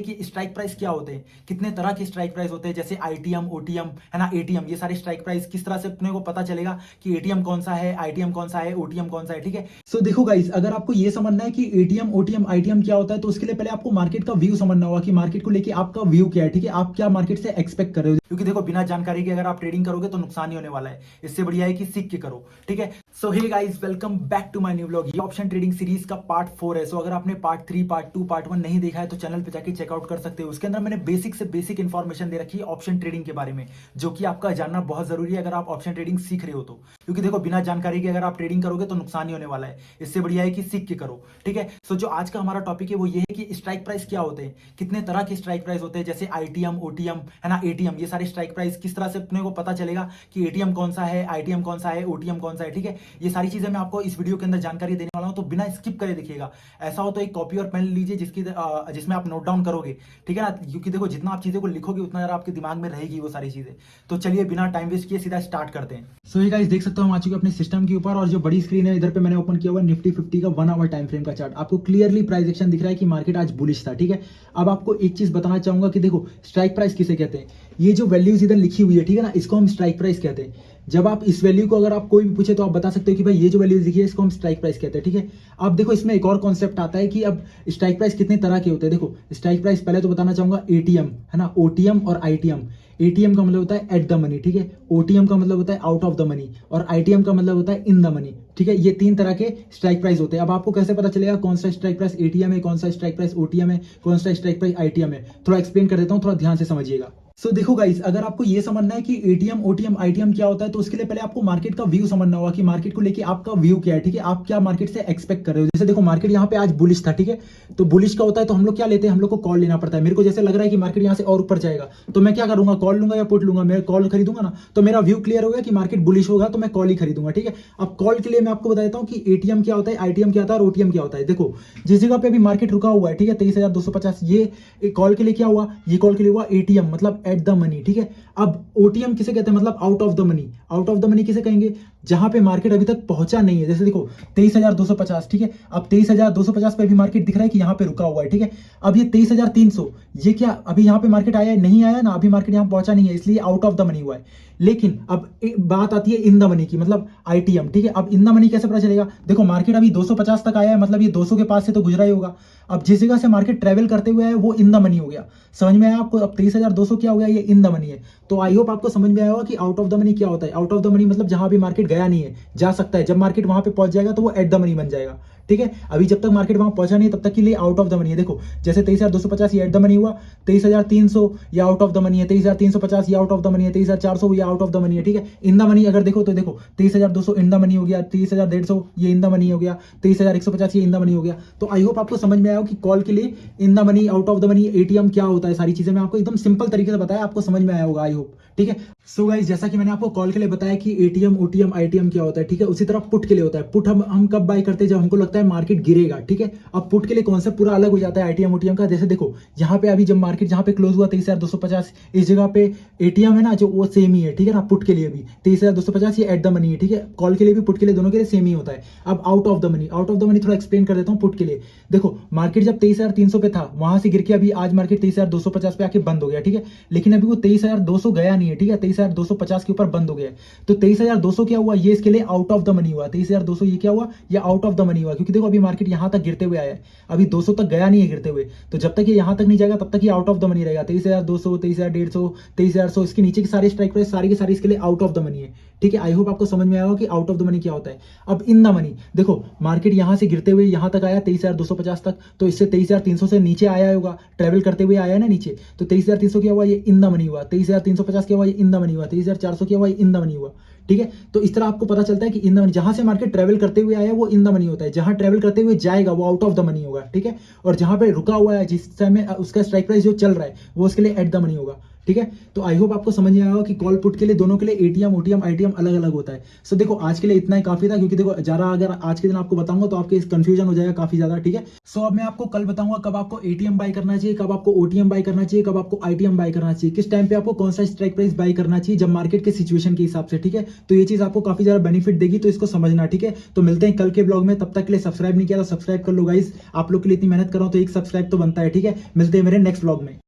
कि strike price क्या होते हैं, कितने तरह के स्ट्राइक प्राइस होते हैं, जैसे आईटीएम, ओटीएम है ना, एटीएम, ये सारे स्ट्राइक प्राइस किस तरह से अपने को पता चलेगा कि एटीएम कौन सा है, आईटीएम कौन सा है, ओटीएम कौन सा है। ठीक है, सो देखो गाइस, अगर आपको ये समझना है कि एटीएम, ओटीएम, आईटीएम क्या होता है, तो उसके लिए पहले आपको मार्केट का व्यू समझना होगा कि मार्केट को लेके आपका व्यू क्या है। ठीक है, आप क्या मार्केट से एक्सपेक्ट कर रहे हो, क्योंकि देखो बिना जानकारी के अगर आप ट्रेडिंग करोगे तो नुकसान ही होने वाला है। इससे बढ़िया है कि सीख के करो। ठीक है, so hey guys, welcome back to my new vlog. ये ऑप्शन ट्रेडिंग सीरीज का पार्ट 4 है। सो अगर आपने पार्ट 3, पार्ट 2, पार्ट 1 नहीं देखा है तो चैनल पे जाके चेकआउट कर सकते हो। उसके अंदर मैंने बेसिक से बेसिक इंफॉर्मेशन दे रखी है ऑप्शन ट्रेडिंग के बारे में, जो कि आपका जानना बहुत जरूरी है अगर आप ऑप्शन ट्रेडिंग सीख रहे हो तो। क्योंकि देखो बिना जानकारी के अगर आप ट्रेडिंग करोगे तो नुकसान ही होने वाला है। इससे बढ़िया है कि सीख के करो। ठीक है, सो जो आज का हमारा टॉपिक है वो ये है कि स्ट्राइक प्राइस क्या होते हैं, कितने तरह के स्ट्राइक प्राइस होते हैं, जैसे आईटीएम, ओटीएम है ना, एटीएम, ये सारे स्ट्राइक प्राइस किस तरह से अपने को पता चलेगा कि एटीएम कौन सा है, आईटीएम कौन सा है, ओटीएम कौन सा है। ठीक है, ये सारी चीजें मैं आपको इस वीडियो के अंदर जानकारी देने वाला हूं, तो बिना स्किप करे देखिएगा। ऐसा हो तो एक कॉपी और पेन लीजिए जिसमें आप नोट डाउन करोगे। ठीक है ना, क्योंकि देखो जितना आप चीजें को लिखोगे उतना ज्यादा आपके दिमाग में रहेगी वो सारी चीजें। तो चलिए बिना टाइम वेस्ट किए सीधा स्टार्ट करते हैं। सो ये गाइस देख सकते हो हम आ चुके हैं अपने सिस्टम के ऊपर, और जो बड़ी स्क्रीन है इधर पे मैंने ओपन किया हुआ निफ्टी 50 का 1 आवर टाइम फ्रेम का चार्ट। आपको क्लियरली प्राइस एक्शन दिख रहा है कि मार्केट आज बुलिश था। ठीक है, अब आपको एक चीज बताना चाहूंगा कि देखो स्ट्राइक प्राइस किसे कहते हैं। ये जो वैल्यूज इधर लिखी हुई है, ठीक है ना, इसको हम स्ट्राइक प्राइस कहते हैं। जब आप इस वैल्यू को अगर आप कोई भी पूछे तो आप बता सकते हो कि भाई ये जो वैल्यू लिखी है इसको हम स्ट्राइक प्राइस कहते हैं। ठीक है, अब देखो इसमें एक और कॉन्सेप्ट आता है कि अब स्ट्राइक प्राइस कितने तरह के होते हैं। देखो स्ट्राइक प्राइस पहले तो बताना चाहूंगा एटीएम है ना, ओटीएम और आईटीएम। एटीएम का मतलब होता है एट द मनी, ठीक है, ओटीएम का मतलब होता है आउट ऑफ द मनी, और आईटीएम का मतलब होता है इन द मनी। ठीक है, ये 3 तरह के स्ट्राइक प्राइस होते हैं। अब आपको कैसे पता चलेगा कौन सा स्ट्राइक प्राइस एटीएम है, कौन सा स्ट्राइक प्राइस ओटीएम है, कौन सा स्ट्राइक प्राइस आईटीएम है, थोड़ा एक्सप्लेन कर देता हूँ, थोड़ा ध्यान से समझिएगा। सो देखो गाइस, अगर आपको ये समझना है कि एटीएम, ओटीएम, आईटीएम क्या होता है, तो उसके लिए पहले आपको मार्केट का व्यू समझना होगा कि मार्केट को लेके आपका व्यू क्या है। ठीक है, आप क्या मार्केट से एक्सपेक्ट कर रहे हो। जैसे देखो मार्केट यहाँ पे आज बुलिश था, ठीक है, तो बुलिश का होता है तो हम लोग क्या लेते हैं, हम लोग को कॉल लेना पड़ता है। मेरे को जैसे लग रहा है कि मार्केट यहाँ से और ऊपर जाएगा तो मैं क्या करूंगा, कॉल लूंगा या पुट लूंगा। मैं कॉल खरीदूंगा ना, तो मेरा व्यू क्लियर होगा कि मार्केट बुलिश होगा तो मैं कॉल ही खरीदूंगा। ठीक है, अब कॉल के लिए मैं आपको बता देता हूँ कि एटीएम क्या होता है, आईटीएम क्या होता है और ओटीएम क्या होता है। देखो जिस जगह पे अभी मार्केट रुका हुआ है, ठीक है, 23,250, ये कॉल के लिए क्या हुआ, ये कॉल के लिए हुआ एटीएम, मतलब एट द मनी। ठीक है, अब ओटीएम किसे कहते हैं, मतलब out of the money. Out of the money किसे कहेंगे, जहां पे मार्केट अभी तक पहुंचा नहीं है। जैसे देखो 23,250, ठीक है, अब 23,250 पे भी मार्केट दिख रहा है कि यहाँ पे रुका हुआ है। ठीक है, अब ये 23,300, ये क्या अभी यहाँ पे मार्केट आया है, नहीं आया ना, अभी मार्केट यहाँ पहुंचा नहीं है, इसलिए आउट ऑफ द मनी हुआ है। लेकिन अब एक बात आती है इन द मनी की, मतलब आईटीएम। ठीक है, अब इन द मनी कैसे पता चलेगा, देखो मार्केट अभी 250 तक आया है, मतलब ये 200 के पास से तो गुजरा ही होगा। अब जिस जगह से मार्केट ट्रेवल करते हुए है वो इन द मनी हो गया। समझ में आया आपको, अब 23,200 क्या हो गया, ये इन द मनी है। तो आई होप आपको समझ में आया होगा कि आउट ऑफ द मनी क्या होता है। आउट ऑफ द मनी मतलब जहां भी मार्केट गया नहीं है, जा सकता है, जब मार्केट वहां पे पहुंच जाएगा तो वो एट द मनी बन जाएगा। ठीक है, अभी जब तक मार्केट वहां पहुंचा नहीं है तब तक के लिए आउट ऑफ द मनी है। देखो जैसे 23,250 ये एट द मनी हुआ, 23,300 ये आउट ऑफ द मनी है, 23,350 ये आउट ऑफ द मनी है, 23,400 ये आउट ऑफ द मनी है। ठीक है, इन द मनी अगर देखो तो देखो 23,200 इन द मनी हो गया, 23,150 ये इन द मनी हो गया, 23,150 ये इन द मनी हो गया। तो आई होप आपको समझ में आया हो कि कॉल के लिए in the money, out of the money, ATM क्या होता है। सारी चीजें मैं आपको एकदम सिंपल तरीके से बताया, आपको समझ में आया होगा आई होप। ठीक है, सो गाइस जैसा कि मैंने आपको कॉल के लिए बताया कि एटीएम, ओटीएम, आईटीएम क्या होता है, ठीक है, उसी तरह पुट के लिए होता है। पुट हम कब बाय करते हैं, जब हमको लगता है मार्केट गिरेगा। ठीक है, अब पुट के लिए कॉन्सेप्ट पूरा अलग हो जाता है आईटीएम, ओटीएम का। जैसे देखो यहाँ पे अभी जब मार्केट जहाँ पे क्लोज हुआ 23,250, इस जगह पे एटीएम है ना जो, वो सेम ही है। ठीक है ना, पुट के लिए भी 23,250 ये एट द मनी है। ठीक है, कॉल के लिए भी पुट के लिए, दोनों के लिए सेम ही होता है। अब out of the money, out of the money थोड़ा एक्सप्लेन कर देता हूँ पुट के लिए। देखो मार्केट जब 23,300 पे था, वहां से गिर के अभी आज मार्केट 23,250 पे आके बंद हो गया। ठीक है, लेकिन अभी वो 23,200 गया नहीं है। ठीक है, 23,250 के ऊपर बंद हो गया। तो 23,200 क्या हुआ, ये इसके लिए आउट ऑफ द मनी हुआ। 23,200 ये क्या हुआ, ये आउट ऑफ द मनी हुआ, क्योंकि देखो अभी मार्केट यहां तक गिरते हुए आया है, अभी 200 तक गया नहीं है गिरते हुए। तो जब तक ये यहां तक नहीं जाएगा तब तक ये आउट ऑफ द मनी रहेगा। 23,200, 23,150, 23,800, इसके नीचे की सारी स्ट्राइक प्राइस सारी की सारी इसके लिए आउट ऑफ द मनी है। ठीक है, आई होप आपको समझ में आया होगा कि आउट ऑफ द मनी क्या होता है। अब इन द मनी देखो मार्केट यहां से गिरते हुए यहां तक आया 23,250 तक, तो इससे 23,300 से नीचे आया होगा, ट्रेवल करते हुए आया है ना नीचे। तो 23,300 क्या हुआ, ये इन द मनी हुआ। 23,350 क्या हुआ, ये इन द मनी हुआ। 23,400 क्या हुआ, ये इन द मनी हुआ। ठीक है, तो इस तरह आपको पता चलता है कि इन द मनी, जहां से मार्केट ट्रेवल करते हुए आया वो इन द मनी होता है, जहां ट्रेवल करते हुए जाएगा वो आउट ऑफ द मनी होगा। ठीक है, और जहां पे रुका हुआ है जिस समय उसका स्ट्राइक प्राइस जो चल रहा है वो उसके लिए एट द मनी होगा। ठीक है। तो आई होप आपको समझ में आया होगा कि कॉल पुट के लिए दोनों के लिए एटीएम ओटीएम आईटीएम अलग अलग होता है। सो देखो आज के लिए इतना ही काफी था, क्योंकि देखो ज्यादा अगर आज के दिन आपको बताऊंगा तो आपके कंफ्यूजन हो जाएगा काफी ज्यादा, ठीक है। सो अब मैं आपको कल बताऊंगा कब आपको एटीएम बाय करना चाहिए, कब आपको ओटीएम बाय करना चाहिए, कब आपको आईटीएम बाय करना चाहिए, किस टाइम पे आपको कौन सा स्ट्राइक प्राइस बाय करना चाहिए, जब मार्केट के सिचुएशन के हिसाब से, ठीक है। तो ये चीज आपको काफी ज्यादा बेनिफिट देगी, तो इसको समझना, ठीक है। तो मिलते हैं कल के ब्लॉग में, तब तक के लिए सब्सक्राइब नहीं किया तो सब्सक्राइब कर लो गाइस। आप लोग के लिए इतनी मेहनत कर रहा हूं तो एक सब्सक्राइब तो बनता है, ठीक है। मिलते हैं मेरे नेक्स्ट ब्लॉग में।